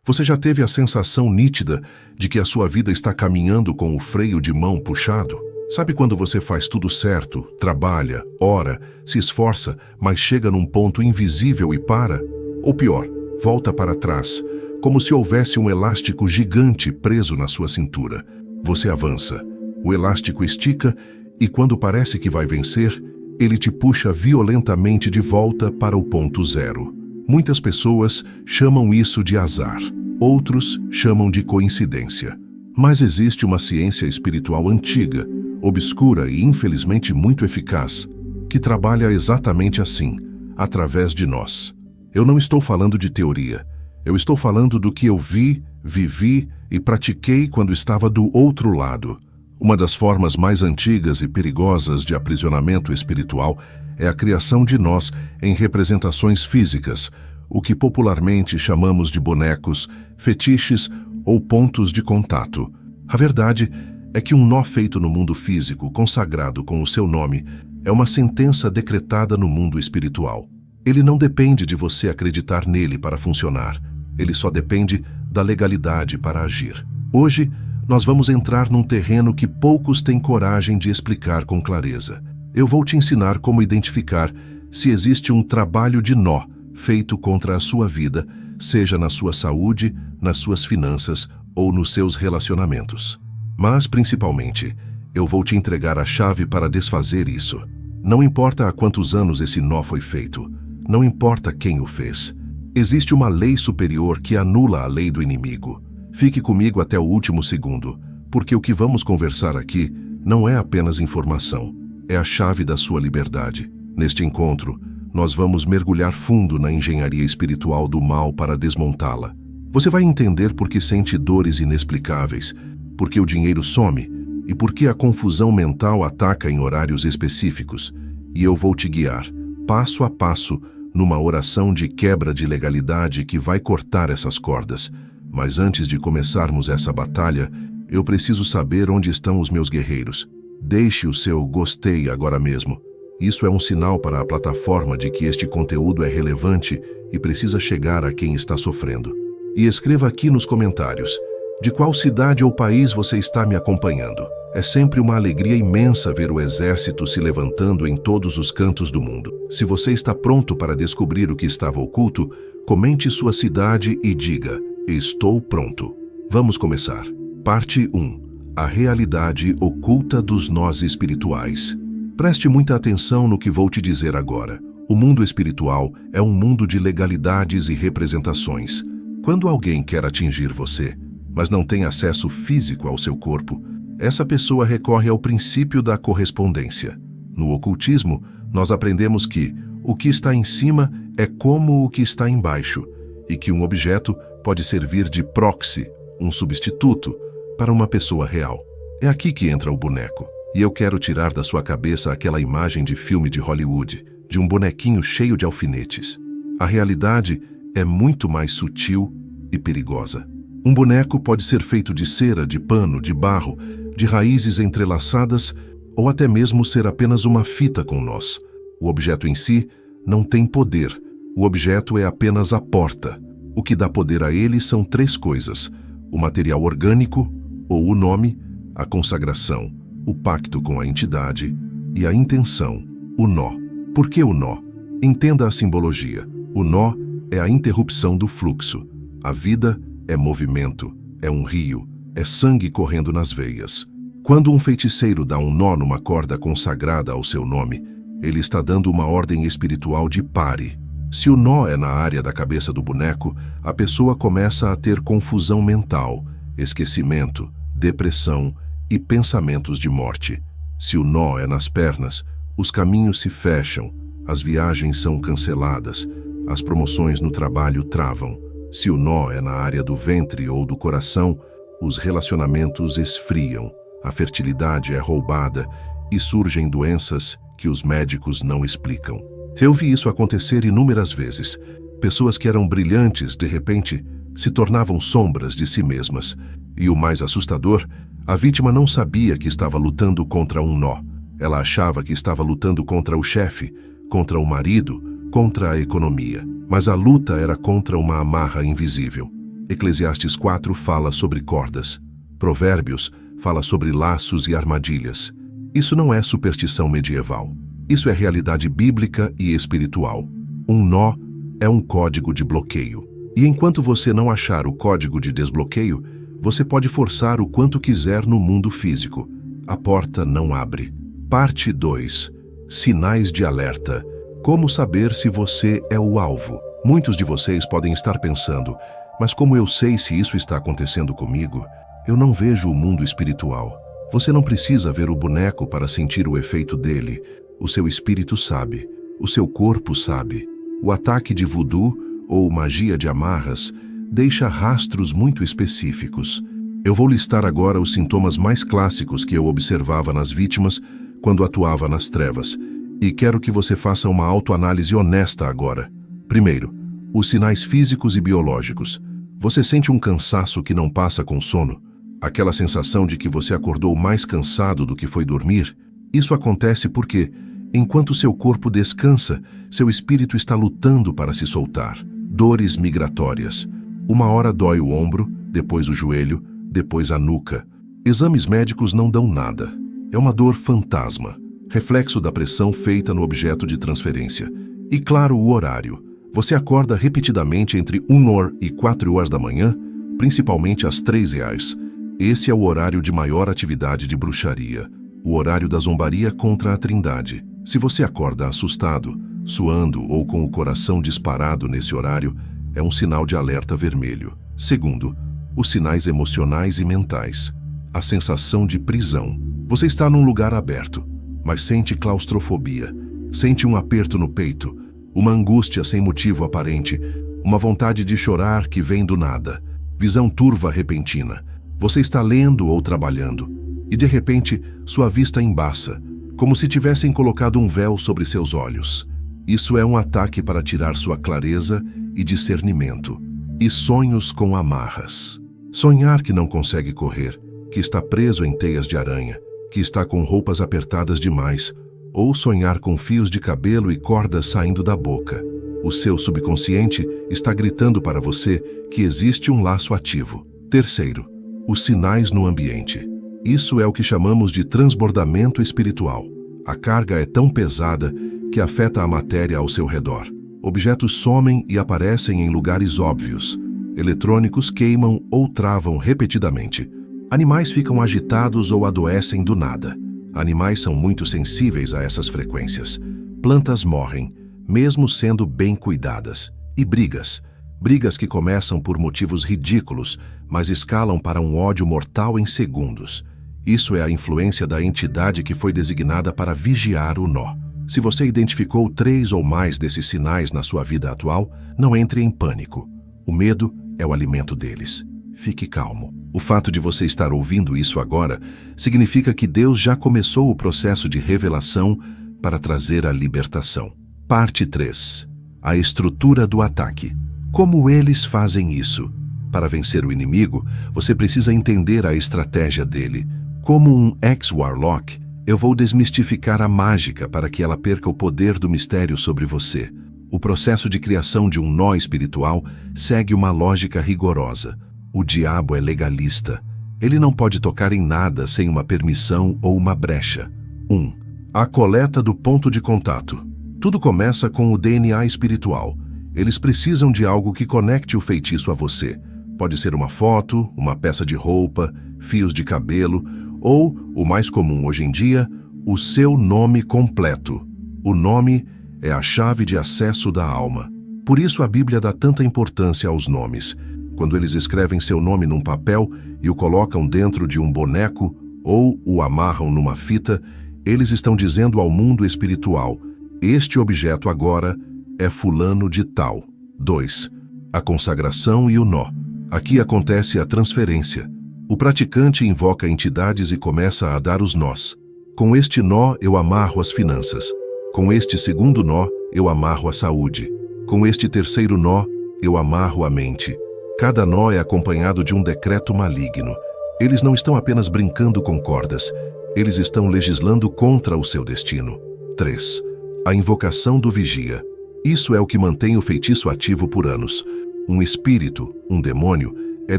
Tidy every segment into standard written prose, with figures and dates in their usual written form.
Você já teve a sensação nítida de que a sua vida está caminhando com o freio de mão puxado? Sabe quando você faz tudo certo, trabalha, ora, se esforça, mas chega num ponto invisível e para? Ou pior, volta para trás, como se houvesse um elástico gigante preso na sua cintura. Você avança, o elástico estica e quando parece que vai vencer, ele te puxa violentamente de volta para o ponto zero. Muitas pessoas chamam isso de azar, outros chamam de coincidência. Mas existe uma ciência espiritual antiga, obscura e infelizmente muito eficaz, que trabalha exatamente assim, através de nós. Eu não estou falando de teoria, eu estou falando do que eu vi, vivi e pratiquei quando estava do outro lado. Uma das formas mais antigas e perigosas de aprisionamento espiritual é a criação de nós em representações físicas, o que popularmente chamamos de bonecos, fetiches ou pontos de contato. A verdade é que um nó feito no mundo físico, consagrado com o seu nome, é uma sentença decretada no mundo espiritual. Ele não depende de você acreditar nele para funcionar. Ele só depende da legalidade para agir. Hoje, nós vamos entrar num terreno que poucos têm coragem de explicar com clareza. Eu vou te ensinar como identificar se existe um trabalho de nó feito contra a sua vida, seja na sua saúde, nas suas finanças ou nos seus relacionamentos. Mas, principalmente, eu vou te entregar a chave para desfazer isso. Não importa há quantos anos esse nó foi feito, não importa quem o fez. Existe uma lei superior que anula a lei do inimigo. Fique comigo até o último segundo, porque o que vamos conversar aqui não é apenas informação, é a chave da sua liberdade. Neste encontro, nós vamos mergulhar fundo na engenharia espiritual do mal para desmontá-la. Você vai entender por que sente dores inexplicáveis, por que o dinheiro some e por que a confusão mental ataca em horários específicos. E eu vou te guiar, passo a passo, numa oração de quebra de legalidade que vai cortar essas cordas. Mas antes de começarmos essa batalha, eu preciso saber onde estão os meus guerreiros. Deixe o seu gostei agora mesmo. Isso é um sinal para a plataforma de que este conteúdo é relevante e precisa chegar a quem está sofrendo. E escreva aqui nos comentários, de qual cidade ou país você está me acompanhando. É sempre uma alegria imensa ver o exército se levantando em todos os cantos do mundo. Se você está pronto para descobrir o que estava oculto, comente sua cidade e diga, estou pronto. Vamos começar. Parte 1. A realidade oculta dos nós espirituais. Preste muita atenção no que vou te dizer agora. O mundo espiritual é um mundo de legalidades e representações. Quando alguém quer atingir você, mas não tem acesso físico ao seu corpo, essa pessoa recorre ao princípio da correspondência. No ocultismo, nós aprendemos que o que está em cima é como o que está embaixo, e que um objeto pode servir de proxy, um substituto, para uma pessoa real. É aqui que entra o boneco. E eu quero tirar da sua cabeça aquela imagem de filme de Hollywood, de um bonequinho cheio de alfinetes. A realidade é muito mais sutil e perigosa. Um boneco pode ser feito de cera, de pano, de barro, de raízes entrelaçadas ou até mesmo ser apenas uma fita com nós. O objeto em si não tem poder. O objeto é apenas a porta. O que dá poder a ele são três coisas: o material orgânico, ou o nome, a consagração, o pacto com a entidade e a intenção, o nó. Por que o nó? Entenda a simbologia. O nó é a interrupção do fluxo. A vida é movimento, é um rio, é sangue correndo nas veias. Quando um feiticeiro dá um nó numa corda consagrada ao seu nome, ele está dando uma ordem espiritual de pare. Se o nó é na área da cabeça do boneco, a pessoa começa a ter confusão mental, esquecimento, depressão e pensamentos de morte. Se o nó é nas pernas, os caminhos se fecham, as viagens são canceladas, as promoções no trabalho travam. Se o nó é na área do ventre ou do coração, os relacionamentos esfriam, a fertilidade é roubada e surgem doenças que os médicos não explicam. Eu vi isso acontecer inúmeras vezes. Pessoas que eram brilhantes, de repente, se tornavam sombras de si mesmas. E o mais assustador, a vítima não sabia que estava lutando contra um nó. Ela achava que estava lutando contra o chefe, contra o marido, contra a economia. Mas a luta era contra uma amarra invisível. Eclesiastes 4 fala sobre cordas. Provérbios fala sobre laços e armadilhas. Isso não é superstição medieval. Isso é realidade bíblica e espiritual. Um nó é um código de bloqueio. E enquanto você não achar o código de desbloqueio, você pode forçar o quanto quiser no mundo físico. A porta não abre. Parte 2. Sinais de alerta. Como saber se você é o alvo? Muitos de vocês podem estar pensando, mas como eu sei se isso está acontecendo comigo? Eu não vejo o mundo espiritual. Você não precisa ver o boneco para sentir o efeito dele. O seu espírito sabe. O seu corpo sabe. O ataque de voodoo ou magia de amarras deixa rastros muito específicos. Eu vou listar agora os sintomas mais clássicos que eu observava nas vítimas quando atuava nas trevas, e quero que você faça uma autoanálise honesta agora. Primeiro, os sinais físicos e biológicos. Você sente um cansaço que não passa com sono? Aquela sensação de que você acordou mais cansado do que foi dormir? Isso acontece porque, enquanto seu corpo descansa, seu espírito está lutando para se soltar. Dores migratórias. Uma hora dói o ombro, depois o joelho, depois a nuca. Exames médicos não dão nada. É uma dor fantasma, reflexo da pressão feita no objeto de transferência. E claro, o horário. Você acorda repetidamente entre 1h e 4h da manhã, principalmente às 3h. Esse é o horário de maior atividade de bruxaria, o horário da zombaria contra a Trindade. Se você acorda assustado, suando ou com o coração disparado nesse horário, é um sinal de alerta vermelho. Segundo, os sinais emocionais e mentais. A sensação de prisão. Você está num lugar aberto, mas sente claustrofobia, sente um aperto no peito, uma angústia sem motivo aparente, uma vontade de chorar que vem do nada, visão turva repentina. Você está lendo ou trabalhando, e de repente sua vista embaça, como se tivessem colocado um véu sobre seus olhos. Isso é um ataque para tirar sua clareza e discernimento. E sonhos com amarras. Sonhar que não consegue correr, que está preso em teias de aranha, que está com roupas apertadas demais, ou sonhar com fios de cabelo e cordas saindo da boca. O seu subconsciente está gritando para você que existe um laço ativo. Terceiro, os sinais no ambiente. Isso é o que chamamos de transbordamento espiritual. A carga é tão pesada que afeta a matéria ao seu redor. Objetos somem e aparecem em lugares óbvios. Eletrônicos queimam ou travam repetidamente. Animais ficam agitados ou adoecem do nada. Animais são muito sensíveis a essas frequências. Plantas morrem, mesmo sendo bem cuidadas. E brigas. Brigas que começam por motivos ridículos, mas escalam para um ódio mortal em segundos. Isso é a influência da entidade que foi designada para vigiar o nó. Se você identificou 3 ou mais desses sinais na sua vida atual, não entre em pânico. O medo é o alimento deles. Fique calmo. O fato de você estar ouvindo isso agora significa que Deus já começou o processo de revelação para trazer a libertação. Parte 3. A estrutura do ataque. Como eles fazem isso? Para vencer o inimigo, você precisa entender a estratégia dele. Como um ex-warlock, eu vou desmistificar a mágica para que ela perca o poder do mistério sobre você. O processo de criação de um nó espiritual segue uma lógica rigorosa. O diabo é legalista. Ele não pode tocar em nada sem uma permissão ou uma brecha. 1. A coleta do ponto de contato. Tudo começa com o DNA espiritual. Eles precisam de algo que conecte o feitiço a você. Pode ser uma foto, uma peça de roupa, fios de cabelo, ou, o mais comum hoje em dia, o seu nome completo. O nome é a chave de acesso da alma. Por isso a Bíblia dá tanta importância aos nomes. Quando eles escrevem seu nome num papel e o colocam dentro de um boneco ou o amarram numa fita, eles estão dizendo ao mundo espiritual: este objeto agora é fulano de tal. 2. A consagração e o nó. Aqui acontece a transferência. O praticante invoca entidades e começa a dar os nós. Com este nó eu amarro as finanças. Com este segundo nó eu amarro a saúde. Com este terceiro nó eu amarro a mente. Cada nó é acompanhado de um decreto maligno. Eles não estão apenas brincando com cordas, eles estão legislando contra o seu destino. 3. A invocação do vigia. Isso é o que mantém o feitiço ativo por anos. Um espírito, um demônio, é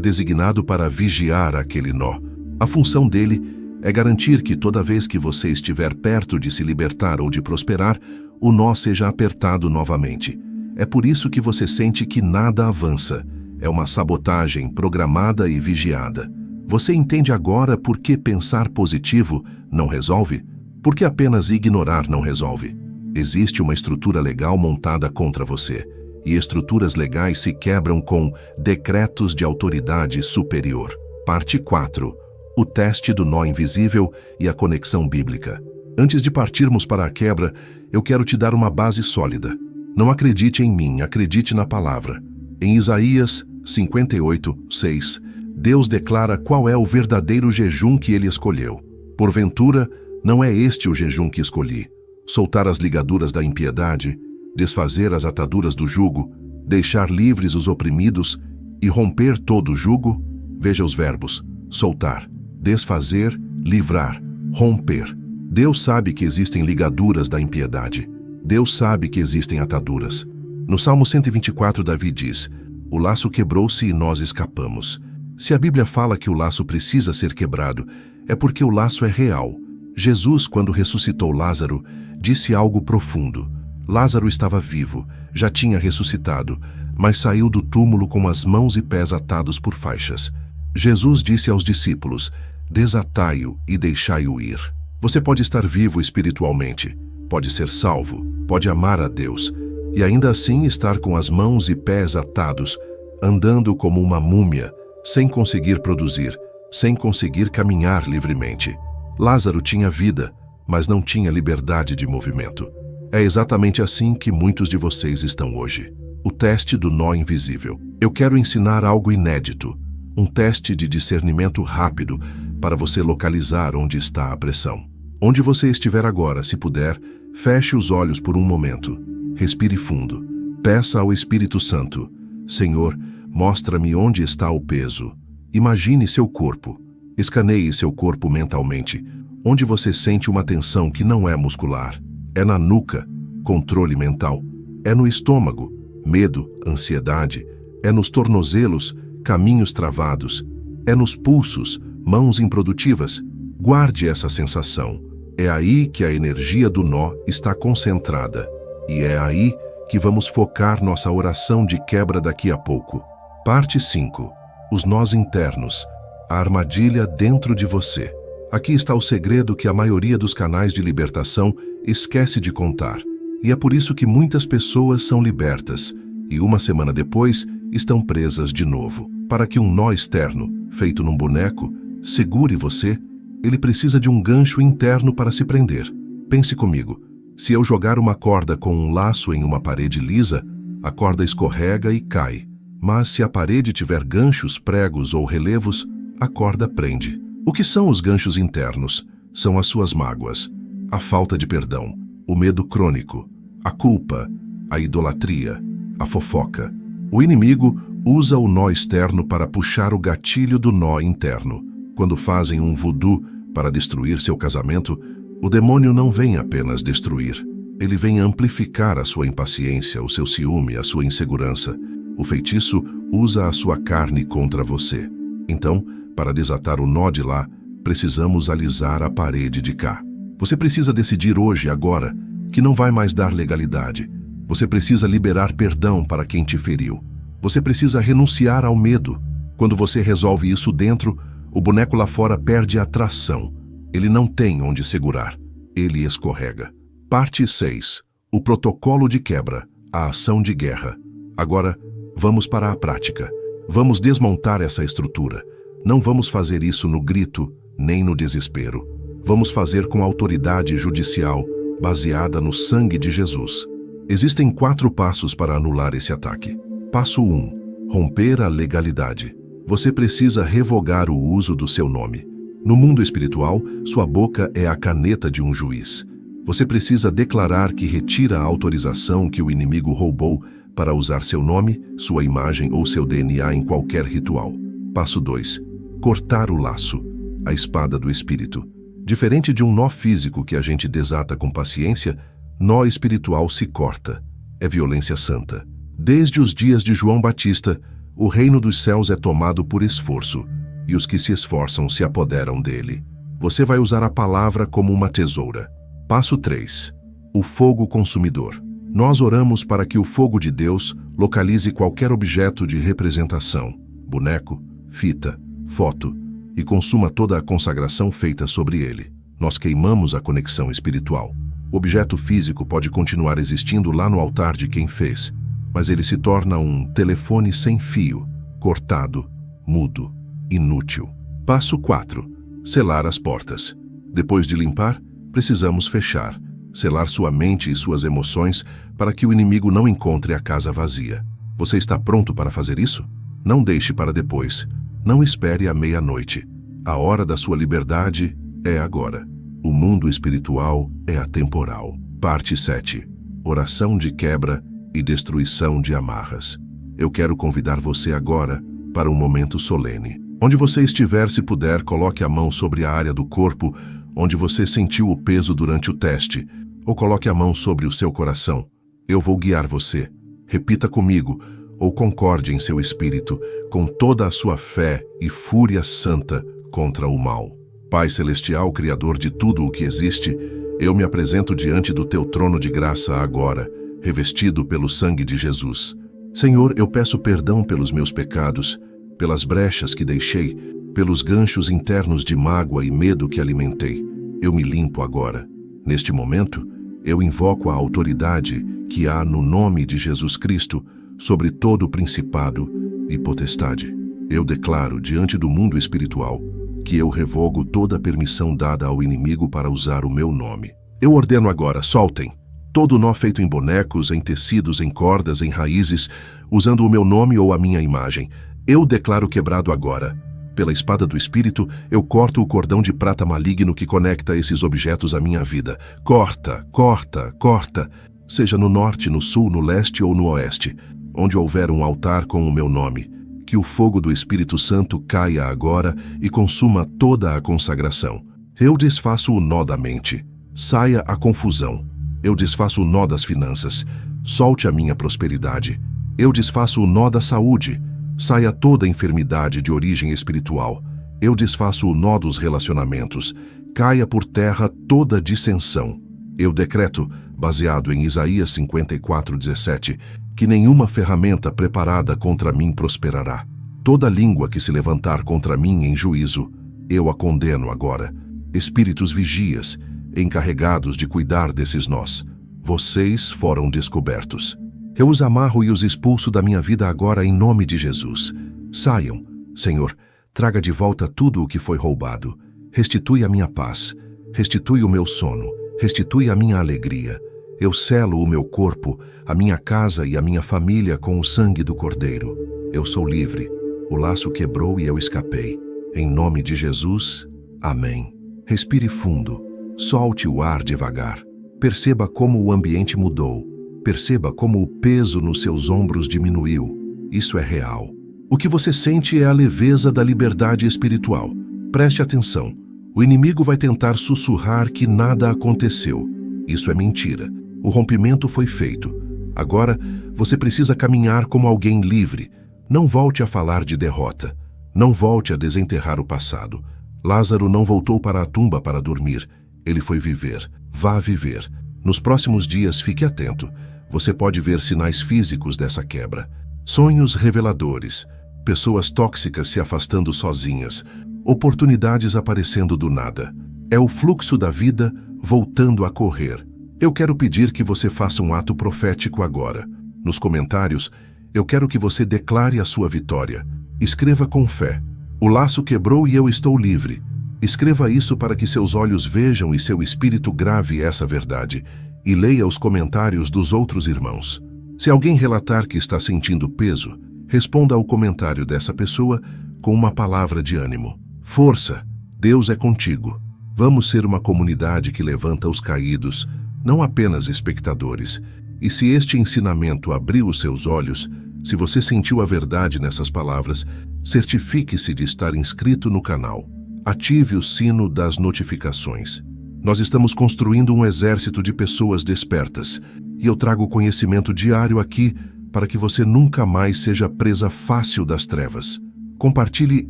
designado para vigiar aquele nó. A função dele é garantir que toda vez que você estiver perto de se libertar ou de prosperar, o nó seja apertado novamente. É por isso que você sente que nada avança. É uma sabotagem programada e vigiada. Você entende agora por que pensar positivo não resolve? Por que apenas ignorar não resolve? Existe uma estrutura legal montada contra você. E estruturas legais se quebram com decretos de autoridade superior. Parte 4. O teste do nó invisível e a conexão bíblica. Antes de partirmos para a quebra, eu quero te dar uma base sólida. Não acredite em mim, acredite na palavra. Em Isaías 58:6, Deus declara qual é o verdadeiro jejum que ele escolheu. Porventura, não é este o jejum que escolhi: soltar as ligaduras da impiedade, desfazer as ataduras do jugo, deixar livres os oprimidos e romper todo o jugo? Veja os verbos: soltar, desfazer, livrar, romper. Deus sabe que existem ligaduras da impiedade. Deus sabe que existem ataduras. No Salmo 124, Davi diz: o laço quebrou-se e nós escapamos. Se a Bíblia fala que o laço precisa ser quebrado, é porque o laço é real. Jesus, quando ressuscitou Lázaro, disse algo profundo. Lázaro estava vivo, já tinha ressuscitado, mas saiu do túmulo com as mãos e pés atados por faixas. Jesus disse aos discípulos: desatai-o e deixai-o ir. Você pode estar vivo espiritualmente, pode ser salvo, pode amar a Deus, e ainda assim estar com as mãos e pés atados, andando como uma múmia, sem conseguir produzir, sem conseguir caminhar livremente. Lázaro tinha vida, mas não tinha liberdade de movimento. É exatamente assim que muitos de vocês estão hoje. O teste do nó invisível. Eu quero ensinar algo inédito, um teste de discernimento rápido para você localizar onde está a pressão. Onde você estiver agora, se puder, feche os olhos por um momento. Respire fundo. Peça ao Espírito Santo: Senhor, mostra-me onde está o peso. Imagine seu corpo. Escaneie seu corpo mentalmente, onde você sente uma tensão que não é muscular. É na nuca, controle mental. É no estômago, medo, ansiedade. É nos tornozelos, caminhos travados. É nos pulsos, mãos improdutivas. Guarde essa sensação. É aí que a energia do nó está concentrada. E é aí que vamos focar nossa oração de quebra daqui a pouco. Parte 5. Os nós internos. A armadilha dentro de você. Aqui está o segredo que a maioria dos canais de libertação esquece de contar. E é por isso que muitas pessoas são libertas e uma semana depois estão presas de novo. Para que um nó externo, feito num boneco, segure você, ele precisa de um gancho interno para se prender. Pense comigo. Se eu jogar uma corda com um laço em uma parede lisa, a corda escorrega e cai. Mas se a parede tiver ganchos, pregos ou relevos, a corda prende. O que são os ganchos internos? São as suas mágoas, a falta de perdão, o medo crônico, a culpa, a idolatria, a fofoca. O inimigo usa o nó externo para puxar o gatilho do nó interno. Quando fazem um voodoo para destruir seu casamento, o demônio não vem apenas destruir. Ele vem amplificar a sua impaciência, o seu ciúme, a sua insegurança. O feitiço usa a sua carne contra você. Então, para desatar o nó de lá, precisamos alisar a parede de cá. Você precisa decidir hoje, agora, que não vai mais dar legalidade. Você precisa liberar perdão para quem te feriu. Você precisa renunciar ao medo. Quando você resolve isso dentro, o boneco lá fora perde a tração. Ele não tem onde segurar. Ele escorrega. Parte 6. O protocolo de quebra. A ação de guerra. Agora, vamos para a prática. Vamos desmontar essa estrutura. Não vamos fazer isso no grito, nem no desespero. Vamos fazer com autoridade judicial, baseada no sangue de Jesus. Existem 4 passos para anular esse ataque. Passo 1. Romper a legalidade. Você precisa revogar o uso do seu nome. No mundo espiritual, sua boca é a caneta de um juiz. Você precisa declarar que retira a autorização que o inimigo roubou para usar seu nome, sua imagem ou seu DNA em qualquer ritual. Passo 2. Cortar o laço, a espada do espírito. Diferente de um nó físico que a gente desata com paciência, nó espiritual se corta. É violência santa. Desde os dias de João Batista, o reino dos céus é tomado por esforço, e os que se esforçam se apoderam dele. Você vai usar a palavra como uma tesoura. Passo 3. O fogo consumidor. Nós oramos para que o fogo de Deus localize qualquer objeto de representação, boneco, fita, foto, e consuma toda a consagração feita sobre ele. Nós queimamos a conexão espiritual. O objeto físico pode continuar existindo lá no altar de quem fez, mas ele se torna um telefone sem fio, cortado, mudo, inútil. Passo 4. Selar as portas. Depois de limpar, precisamos fechar, selar sua mente e suas emoções para que o inimigo não encontre a casa vazia. Você está pronto para fazer isso? Não deixe para depois. Não espere a meia-noite. A hora da sua liberdade é agora. O mundo espiritual é atemporal. Parte 7. Oração de quebra e destruição de amarras. Eu quero convidar você agora para um momento solene. Onde você estiver, se puder, coloque a mão sobre a área do corpo onde você sentiu o peso durante o teste, ou coloque a mão sobre o seu coração. Eu vou guiar você. Repita comigo, ou concorde em seu espírito, com toda a sua fé e fúria santa contra o mal. Pai Celestial, Criador de tudo o que existe, eu me apresento diante do teu trono de graça agora, revestido pelo sangue de Jesus. Senhor, eu peço perdão pelos meus pecados, pelas brechas que deixei, pelos ganchos internos de mágoa e medo que alimentei. Eu me limpo agora. Neste momento, eu invoco a autoridade que há no nome de Jesus Cristo sobre todo o principado e potestade. Eu declaro diante do mundo espiritual que eu revogo toda a permissão dada ao inimigo para usar o meu nome. Eu ordeno agora, soltem todo nó feito em bonecos, em tecidos, em cordas, em raízes, usando o meu nome ou a minha imagem. Eu declaro quebrado agora. Pela espada do Espírito, eu corto o cordão de prata maligno que conecta esses objetos à minha vida. Corta, corta, corta. Seja no norte, no sul, no leste ou no oeste, onde houver um altar com o meu nome. Que o fogo do Espírito Santo caia agora e consuma toda a consagração. Eu desfaço o nó da mente. Saia a confusão. Eu desfaço o nó das finanças. Solte a minha prosperidade. Eu desfaço o nó da saúde. Saia toda a enfermidade de origem espiritual. Eu desfaço o nó dos relacionamentos. Caia por terra toda dissensão. Eu decreto, baseado em Isaías 54:17, que nenhuma ferramenta preparada contra mim prosperará. Toda língua que se levantar contra mim em juízo, eu a condeno agora. Espíritos vigias, encarregados de cuidar desses nós, vocês foram descobertos. Eu os amarro e os expulso da minha vida agora em nome de Jesus. Saiam, Senhor, traga de volta tudo o que foi roubado. Restitui a minha paz, restitui o meu sono, restitui a minha alegria. Eu selo o meu corpo, a minha casa e a minha família com o sangue do Cordeiro. Eu sou livre, o laço quebrou e eu escapei. Em nome de Jesus, amém. Respire fundo, solte o ar devagar. Perceba como o ambiente mudou. Perceba como o peso nos seus ombros diminuiu. Isso é real. O que você sente é a leveza da liberdade espiritual. Preste atenção. O inimigo vai tentar sussurrar que nada aconteceu. Isso é mentira. O rompimento foi feito. Agora, você precisa caminhar como alguém livre. Não volte a falar de derrota. Não volte a desenterrar o passado. Lázaro não voltou para a tumba para dormir. Ele foi viver. Vá viver. Nos próximos dias, fique atento. Você pode ver sinais físicos dessa quebra. Sonhos reveladores. Pessoas tóxicas se afastando sozinhas. Oportunidades aparecendo do nada. É o fluxo da vida voltando a correr. Eu quero pedir que você faça um ato profético agora. Nos comentários, eu quero que você declare a sua vitória. Escreva com fé. O laço quebrou e eu estou livre. Escreva isso para que seus olhos vejam e seu espírito grave essa verdade. E leia os comentários dos outros irmãos. Se alguém relatar que está sentindo peso, responda ao comentário dessa pessoa com uma palavra de ânimo. Força! Deus é contigo. Vamos ser uma comunidade que levanta os caídos, não apenas espectadores. E se este ensinamento abriu os seus olhos, se você sentiu a verdade nessas palavras, certifique-se de estar inscrito no canal. Ative o sino das notificações. Nós estamos construindo um exército de pessoas despertas, e eu trago conhecimento diário aqui para que você nunca mais seja presa fácil das trevas. Compartilhe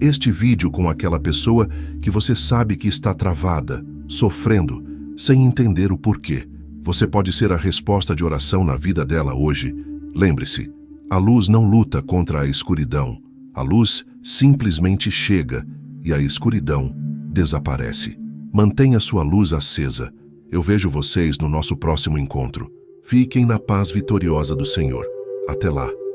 este vídeo com aquela pessoa que você sabe que está travada, sofrendo, sem entender o porquê. Você pode ser a resposta de oração na vida dela hoje. Lembre-se, a luz não luta contra a escuridão. A luz simplesmente chega e a escuridão desaparece. Mantenha sua luz acesa. Eu vejo vocês no nosso próximo encontro. Fiquem na paz vitoriosa do Senhor. Até lá.